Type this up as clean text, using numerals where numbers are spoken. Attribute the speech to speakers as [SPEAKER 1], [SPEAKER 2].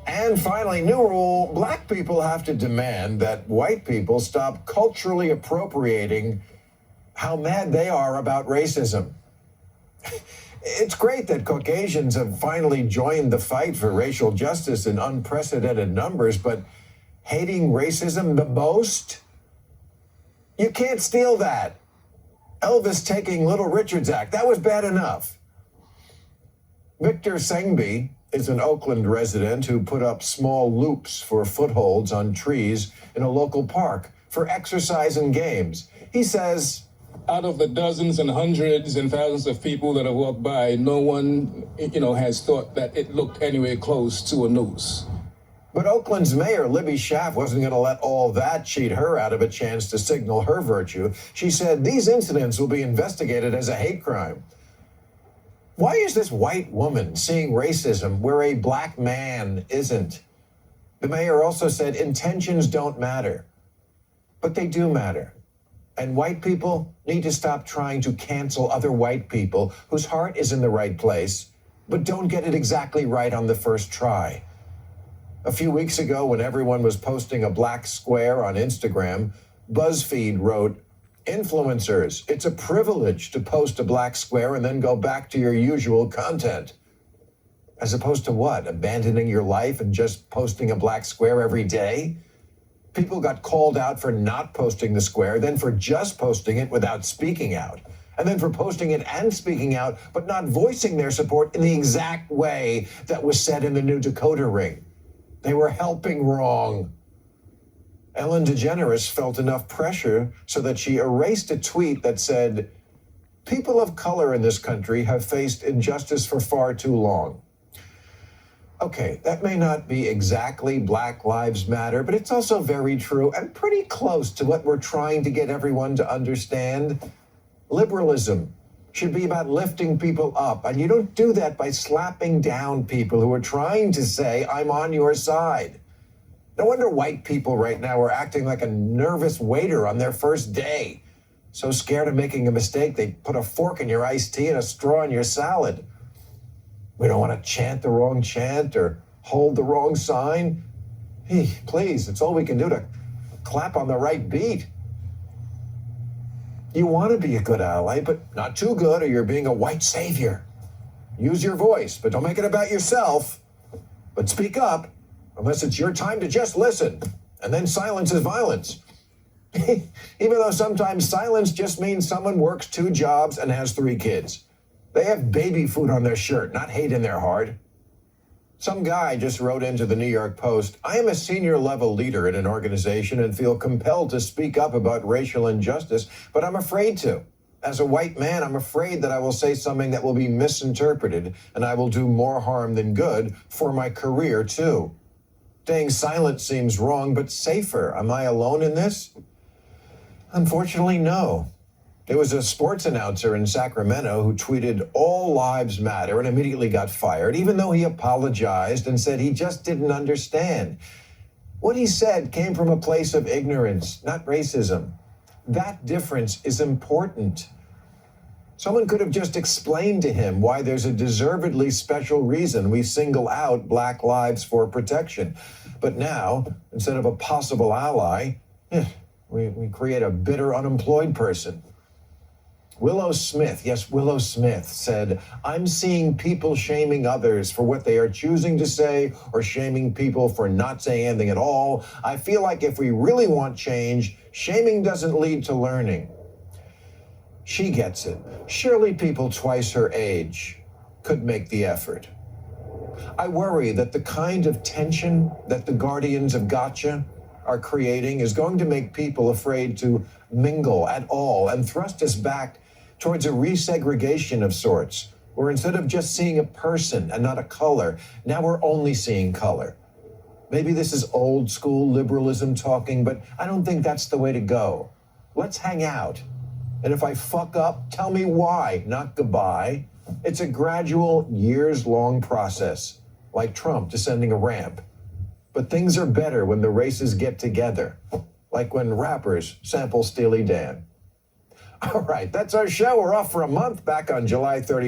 [SPEAKER 1] And finally, new rule, black people have to demand that white people stop culturally appropriating how mad they are about racism. It's great that Caucasians have finally joined the fight for racial justice in unprecedented numbers, but hating racism the most? You can't steal that. Elvis taking Little Richard's act, that was bad enough. Victor Sengby is an Oakland resident who put up small loops for footholds on trees in a local park for exercise and games. He says,
[SPEAKER 2] out of the dozens and hundreds and thousands of people that have walked by, no one, has thought that it looked anywhere close to a noose.
[SPEAKER 1] But Oakland's mayor, Libby Schaaf, wasn't going to let all that cheat her out of a chance to signal her virtue. She said these incidents will be investigated as a hate crime. Why is this white woman seeing racism where a black man isn't? The mayor also said intentions don't matter, but they do matter. And white people need to stop trying to cancel other white people whose heart is in the right place, but don't get it exactly right on the first try. A few weeks ago, when everyone was posting a black square on Instagram, BuzzFeed wrote, "Influencers, it's a privilege to post a black square and then go back to your usual content." As opposed to what? Abandoning your life and just posting a black square every day? People got called out for not posting the square, then for just posting it without speaking out, and then for posting it and speaking out, but not voicing their support in the exact way that was said in the new Dakota ring. They were helping wrong. Ellen DeGeneres felt enough pressure so that she erased a tweet that said, "People of color in this country have faced injustice for far too long." Okay, that may not be exactly Black Lives Matter, but it's also very true and pretty close to what we're trying to get everyone to understand. Liberalism should be about lifting people up, and you don't do that by slapping down people who are trying to say, "I'm on your side." No wonder white people right now are acting like a nervous waiter on their first day. So scared of making a mistake, they put a fork in your iced tea and a straw in your salad. We don't want to chant the wrong chant or hold the wrong sign. Hey, please, it's all we can do to clap on the right beat. You want to be a good ally, but not too good or you're being a white savior. Use your voice, but don't make it about yourself. But speak up, unless it's your time to just listen. And then silence is violence. Even though sometimes silence just means someone works 2 jobs and has 3 kids. They have baby food on their shirt, not hate in their heart. Some guy just wrote into the New York Post, "I am a senior level leader in an organization and feel compelled to speak up about racial injustice, but I'm afraid to. As a white man, I'm afraid that I will say something that will be misinterpreted and I will do more harm than good for my career too. Staying silent seems wrong, but safer. Am I alone in this?" Unfortunately, no. There was a sports announcer in Sacramento who tweeted, "All lives matter," and immediately got fired, even though he apologized and said he just didn't understand. What he said came from a place of ignorance, not racism. That difference is important. Someone could have just explained to him why there's a deservedly special reason we single out black lives for protection. But now, instead of a possible ally, we create a bitter unemployed person. Willow Smith, yes, Willow Smith said, "I'm seeing people shaming others for what they are choosing to say or shaming people for not saying anything at all. I feel like if we really want change, shaming doesn't lead to learning." She gets it. Surely people twice her age could make the effort. I worry that the kind of tension that the guardians of gotcha are creating is going to make people afraid to mingle at all and thrust us back towards a resegregation of sorts, where instead of just seeing a person and not a color, now we're only seeing color. Maybe this is old school liberalism talking, but I don't think that's the way to go. Let's hang out. And if I fuck up, tell me why, not goodbye. It's a gradual, years-long process, like Trump descending a ramp. But things are better when the races get together, like when rappers sample Steely Dan. All right, that's our show. We're off for a month, back on July 31st.